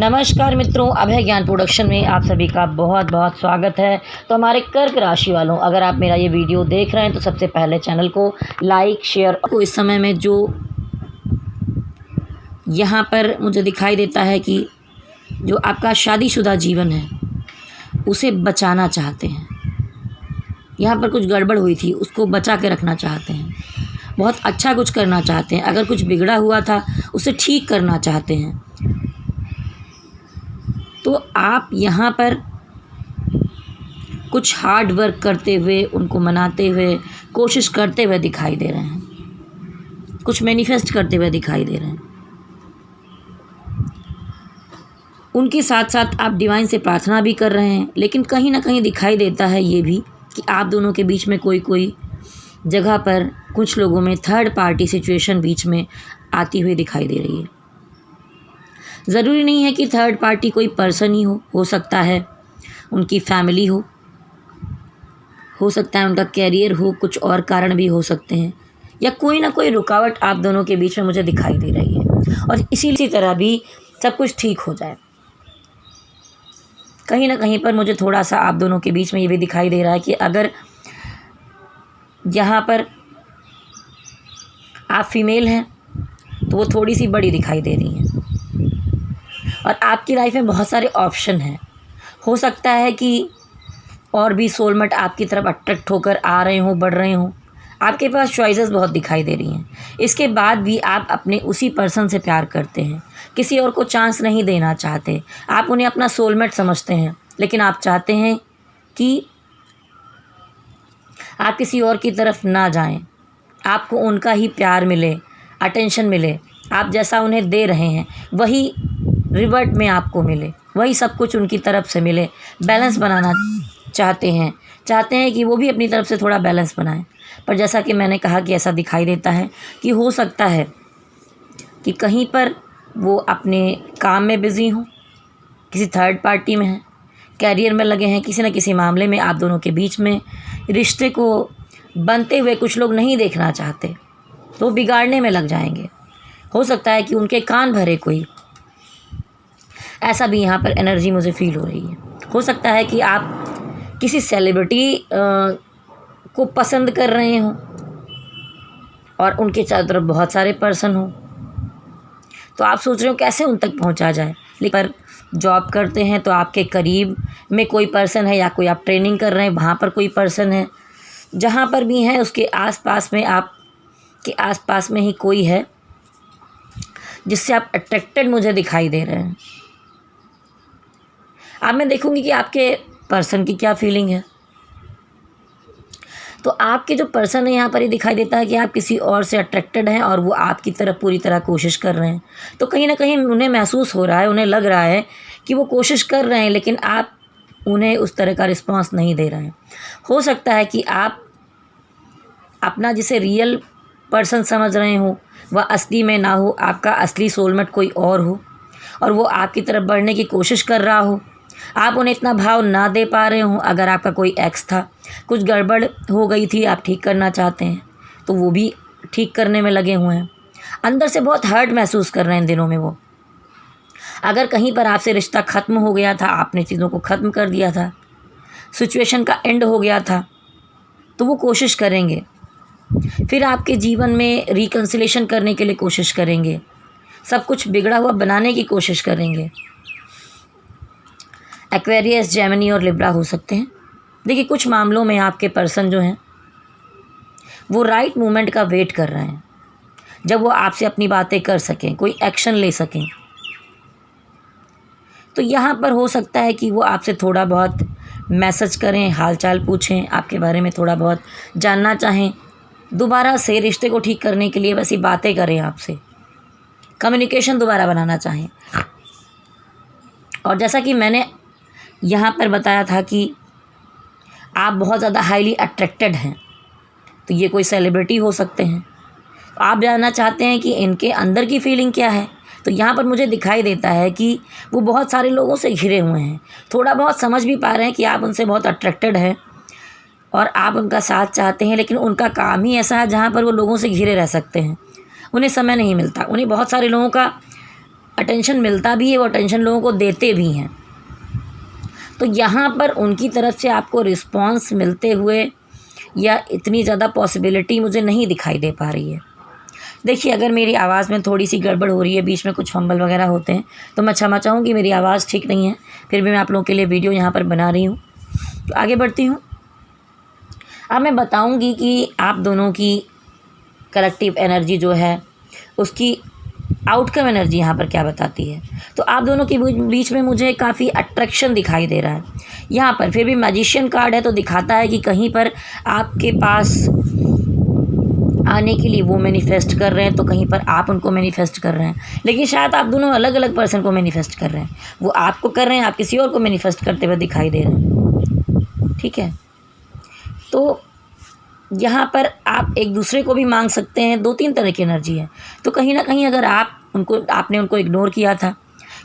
नमस्कार मित्रों, अभय ज्ञान प्रोडक्शन में आप सभी का बहुत बहुत स्वागत है। तो हमारे कर्क राशि वालों, अगर आप मेरा ये वीडियो देख रहे हैं तो सबसे पहले चैनल को लाइक शेयर। को इस समय में जो यहाँ पर मुझे दिखाई देता है कि जो आपका शादीशुदा जीवन है उसे बचाना चाहते हैं। यहाँ पर कुछ गड़बड़ हुई थी, उसको बचा के रखना चाहते हैं। बहुत अच्छा कुछ करना चाहते हैं। अगर कुछ बिगड़ा हुआ था उसे ठीक करना चाहते हैं। तो आप यहाँ पर कुछ हार्ड वर्क करते हुए, उनको मनाते हुए, कोशिश करते हुए दिखाई दे रहे हैं। कुछ मैनिफेस्ट करते हुए दिखाई दे रहे हैं। उनके साथ साथ आप डिवाइन से प्रार्थना भी कर रहे हैं, लेकिन कहीं ना कहीं दिखाई देता है ये भी कि आप दोनों के बीच में कोई जगह पर कुछ लोगों में थर्ड पार्टी सिचुएशन बीच में आती हुई दिखाई दे रही है। ज़रूरी नहीं है कि थर्ड पार्टी कोई पर्सन ही हो सकता है उनकी फैमिली हो सकता है उनका कैरियर हो, कुछ और कारण भी हो सकते हैं, या कोई ना कोई रुकावट आप दोनों के बीच में मुझे दिखाई दे रही है। और इसी तरह भी सब कुछ ठीक हो जाए। कहीं ना कहीं पर मुझे थोड़ा सा आप दोनों के बीच में ये भी दिखाई दे रहा है कि अगर यहाँ पर आप फीमेल हैं तो वो थोड़ी सी बड़ी दिखाई दे रही हैं। और आपकी लाइफ में बहुत सारे ऑप्शन हैं। हो सकता है कि और भी सोलमेट आपकी तरफ अट्रैक्ट होकर आ रहे हों, बढ़ रहे हों। आपके पास चॉइसेस बहुत दिखाई दे रही हैं। इसके बाद भी आप अपने उसी पर्सन से प्यार करते हैं, किसी और को चांस नहीं देना चाहते। आप उन्हें अपना सोलमेट समझते हैं, लेकिन आप चाहते हैं कि आप किसी और की तरफ ना जाएं। आपको उनका ही प्यार मिले, अटेंशन मिले। आप जैसा उन्हें दे रहे हैं वही रिवर्ट में आपको मिले, वही सब कुछ उनकी तरफ से मिले। बैलेंस बनाना चाहते हैं कि वो भी अपनी तरफ से थोड़ा बैलेंस बनाएं। पर जैसा कि मैंने कहा कि ऐसा दिखाई देता है कि हो सकता है कि कहीं पर वो अपने काम में बिज़ी हों, किसी थर्ड पार्टी में हैं, कैरियर में लगे हैं, किसी न किसी मामले में आप दोनों के बीच में रिश्ते को बनते हुए कुछ लोग नहीं देखना चाहते, तो बिगाड़ने में लग जाएंगे। हो सकता है कि उनके कान भरे कोई, ऐसा भी यहाँ पर एनर्जी मुझे फील हो रही है। हो सकता है कि आप किसी सेलिब्रिटी को पसंद कर रहे हों और उनके चारों तरफ बहुत सारे पर्सन हों, तो आप सोच रहे हो कैसे उन तक पहुँचा जाए। लेकिन पर जॉब करते हैं तो आपके करीब में कोई पर्सन है, या कोई आप ट्रेनिंग कर रहे हैं वहाँ पर कोई पर्सन है। जहाँ पर भी हैं उसके आसपास में, आपके आसपास में ही कोई है जिससे आप अट्रैक्टेड मुझे दिखाई दे रहे हैं। अब मैं देखूंगी कि आपके पर्सन की क्या फीलिंग है। तो आपके जो पर्सन है यहाँ पर ये दिखाई देता है कि आप किसी और से अट्रैक्टेड हैं और वो आपकी तरफ पूरी तरह कोशिश कर रहे हैं। तो कहीं ना कहीं उन्हें महसूस हो रहा है, उन्हें लग रहा है कि वो कोशिश कर रहे हैं, लेकिन आप उन्हें उस तरह का रिस्पांस नहीं दे रहे हैं। हो सकता है कि आप अपना जिसे रियल पर्सन समझ रहे हो वह असली में ना हो, आपका असली सोलमेट कोई और हो और वो आपकी तरफ बढ़ने की कोशिश कर रहा हो। आप उन्हें इतना भाव ना दे पा रहे हो। अगर आपका कोई एक्स था, कुछ गड़बड़ हो गई थी, आप ठीक करना चाहते हैं, तो वो भी ठीक करने में लगे हुए हैं। अंदर से बहुत हर्ट महसूस कर रहे हैं इन दिनों में वो। अगर कहीं पर आपसे रिश्ता ख़त्म हो गया था, आपने चीज़ों को ख़त्म कर दिया था, सिचुएशन का एंड हो गया था, तो वो कोशिश करेंगे, फिर आपके जीवन में रिकन्सिलेशन करने के लिए कोशिश करेंगे, सब कुछ बिगड़ा हुआ बनाने की कोशिश करेंगे। एक्वेरियस, जेमिनी और लिब्रा हो सकते हैं। देखिए, कुछ मामलों में आपके पर्सन जो हैं वो राइट मोमेंट का वेट कर रहे हैं, जब वो आपसे अपनी बातें कर सकें, कोई एक्शन ले सकें। तो यहाँ पर हो सकता है कि वो आपसे थोड़ा बहुत मैसेज करें, हालचाल पूछें, आपके बारे में थोड़ा बहुत जानना चाहें, दोबारा से रिश्ते को ठीक करने के लिए वैसी बातें करें, आपसे कम्युनिकेशन दोबारा बनाना चाहें। और जैसा कि मैंने यहाँ पर बताया था कि आप बहुत ज़्यादा हाईली अट्रैक्टेड हैं, तो ये कोई सेलिब्रिटी हो सकते हैं। तो आप जानना चाहते हैं कि इनके अंदर की फीलिंग क्या है। तो यहाँ पर मुझे दिखाई देता है कि वो बहुत सारे लोगों से घिरे हुए हैं। थोड़ा बहुत समझ भी पा रहे हैं कि आप उनसे बहुत अट्रैक्टेड हैं और आप उनका साथ चाहते हैं, लेकिन उनका काम ही ऐसा है जहाँ पर वो लोगों से घिरे रह सकते हैं। उन्हें समय नहीं मिलता, उन्हें बहुत सारे लोगों का अटेंशन मिलता भी है, वो अटेंशन लोगों को देते भी हैं। तो यहाँ पर उनकी तरफ से आपको रिस्पॉन्स मिलते हुए या इतनी ज़्यादा पॉसिबिलिटी मुझे नहीं दिखाई दे पा रही है। देखिए, अगर मेरी आवाज़ में थोड़ी सी गड़बड़ हो रही है, बीच में कुछ फंबल वगैरह होते हैं, तो मैं क्षमा चाहूँगी, मेरी आवाज़ ठीक नहीं है। फिर भी मैं आप लोगों के लिए वीडियो यहाँ पर बना रही हूँ। तो आगे बढ़ती हूँ। अब मैं बताऊँगी कि आप दोनों की कलेक्टिव एनर्जी जो है उसकी आउटकम एनर्जी यहाँ पर क्या बताती है। तो आप दोनों के बीच में मुझे काफ़ी अट्रैक्शन दिखाई दे रहा है यहाँ पर। फिर भी मैजिशियन कार्ड है तो दिखाता है कि कहीं पर आपके पास आने के लिए वो मैनिफेस्ट कर रहे हैं, तो कहीं पर आप उनको मैनिफेस्ट कर रहे हैं। लेकिन शायद आप दोनों अलग अलग पर्सन को मैनिफेस्ट कर रहे हैं। वो आपको कर रहे हैं, आप किसी और को मैनिफेस्ट करते हुए दिखाई दे रहे हैं। ठीक है, तो यहाँ पर आप एक दूसरे को भी मांग सकते हैं। 2-3 तरह की एनर्जी है। तो कहीं ना कहीं अगर आपने उनको इग्नोर किया था,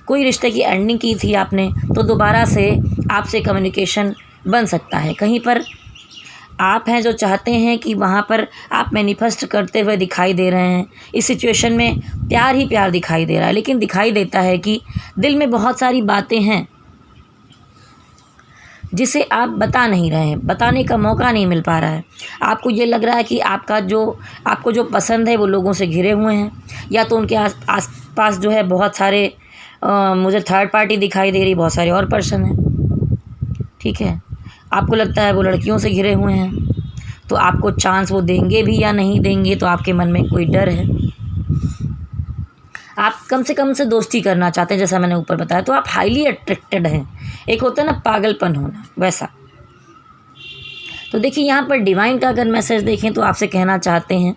कोई रिश्ते की एंडिंग की थी आपने, तो दोबारा से आपसे कम्युनिकेशन बन सकता है। कहीं पर आप हैं जो चाहते हैं कि वहाँ पर आप मैनिफेस्ट करते हुए दिखाई दे रहे हैं। इस सिचुएशन में प्यार ही प्यार दिखाई दे रहा है, लेकिन दिखाई देता है कि दिल में बहुत सारी बातें हैं जिसे आप बता नहीं रहे हैं, बताने का मौका नहीं मिल पा रहा है। आपको ये लग रहा है कि आपको जो पसंद है वो लोगों से घिरे हुए हैं, या तो उनके आस पास जो है बहुत सारे मुझे थर्ड पार्टी दिखाई दे रही, बहुत सारे और पर्सन हैं। ठीक है, आपको लगता है वो लड़कियों से घिरे हुए हैं, तो आपको चांस वो देंगे भी या नहीं देंगे, तो आपके मन में कोई डर है। आप कम से कम से दोस्ती करना चाहते हैं, जैसा मैंने ऊपर बताया। तो आप हाईली अट्रैक्टेड हैं। एक होता है ना पागलपन होना, वैसा। तो देखिए, यहाँ पर डिवाइन का अगर मैसेज देखें तो आपसे कहना चाहते हैं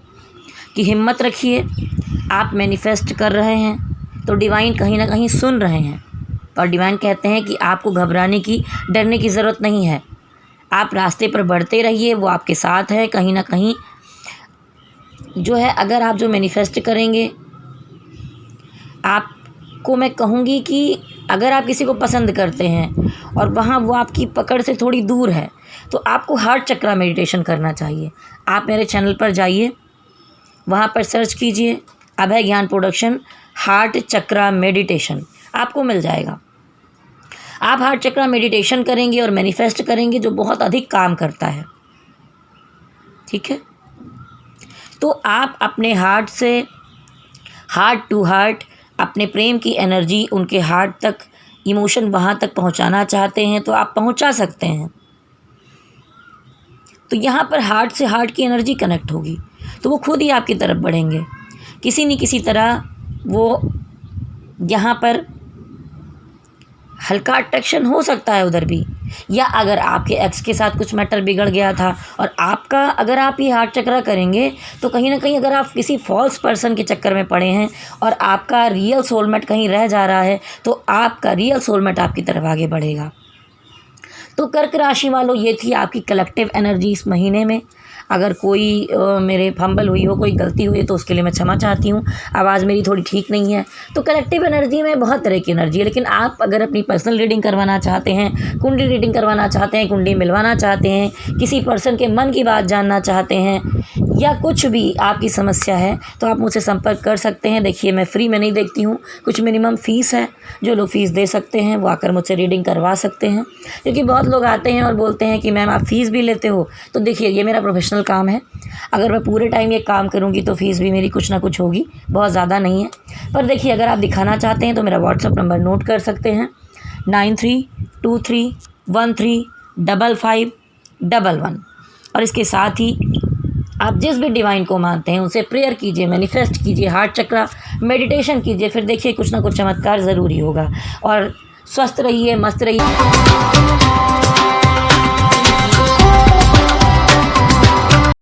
कि हिम्मत रखिए, आप मैनिफेस्ट कर रहे हैं तो डिवाइन कहीं ना कहीं सुन रहे हैं। और डिवाइन कहते हैं कि आपको घबराने की, डरने की ज़रूरत नहीं है। आप रास्ते पर बढ़ते रहिए, वो आपके साथ है। कहीं ना कहीं जो है, अगर आप जो मैनिफेस्ट करेंगे, आपको मैं कहूँगी कि अगर आप किसी को पसंद करते हैं और वहाँ वो आपकी पकड़ से थोड़ी दूर है, तो आपको हार्ट चक्रा मेडिटेशन करना चाहिए। आप मेरे चैनल पर जाइए, वहाँ पर सर्च कीजिए अभय ज्ञान प्रोडक्शन हार्ट चक्रा मेडिटेशन, आपको मिल जाएगा। आप हार्ट चक्रा मेडिटेशन करेंगे और मैनिफेस्ट करेंगे, जो बहुत अधिक काम करता है। ठीक है, तो आप अपने हार्ट से, हार्ट टू हार्ट, अपने प्रेम की एनर्जी उनके हार्ट तक, इमोशन वहाँ तक पहुँचाना चाहते हैं तो आप पहुँचा सकते हैं। तो यहाँ पर हार्ट से हार्ट की एनर्जी कनेक्ट होगी, तो वो खुद ही आपकी तरफ बढ़ेंगे। किसी न किसी तरह वो यहाँ पर हल्का अट्रैक्शन हो सकता है उधर भी, या अगर आपके एक्स के साथ कुछ मैटर बिगड़ गया था और आपका, अगर आप ये हार्ट चक्रा करेंगे तो कहीं ना कहीं अगर आप किसी फॉल्स पर्सन के चक्कर में पड़े हैं और आपका रियल सोलमेट कहीं रह जा रहा है, तो आपका रियल सोलमेट आपकी तरफ आगे बढ़ेगा। तो कर्क राशि वालों, ये थी आपकी कलेक्टिव एनर्जी इस महीने में। अगर कोई मेरे फंबल हुई हो, कोई गलती हुई है, तो उसके लिए मैं क्षमा चाहती हूँ। आवाज़ मेरी थोड़ी ठीक नहीं है। तो कलेक्टिव एनर्जी में बहुत तरह की एनर्जी है, लेकिन आप अगर अपनी पर्सनल रीडिंग करवाना चाहते हैं, कुंडली रीडिंग करवाना चाहते हैं, कुंडली मिलवाना चाहते हैं, किसी पर्सन के मन की बात जानना चाहते हैं, या कुछ भी आपकी समस्या है, तो आप मुझसे संपर्क कर सकते हैं। देखिए, मैं फ्री में नहीं देखती हूँ, कुछ मिनिमम फ़ीस है। जो लोग फ़ीस दे सकते हैं वो आकर मुझसे रीडिंग करवा सकते हैं, क्योंकि बहुत लोग आते हैं और बोलते हैं कि मैम आप फ़ीस भी लेते हो। तो देखिए, ये मेरा प्रोफेशनल काम है। अगर मैं पूरे टाइम ये काम करूँगी तो फ़ीस भी मेरी कुछ ना कुछ होगी, बहुत ज़्यादा नहीं है। पर देखिए, अगर आप दिखाना चाहते हैं तो मेरा व्हाट्सअप नंबर नोट कर सकते हैं, 9323135511। और इसके साथ ही आप जिस भी डिवाइन को मानते हैं उनसे प्रेयर कीजिए, मैनिफेस्ट कीजिए, हार्ट चक्रा मेडिटेशन कीजिए। फिर देखिए, कुछ ना कुछ चमत्कार ज़रूरी होगा। और स्वस्थ रहिए, मस्त रहिए।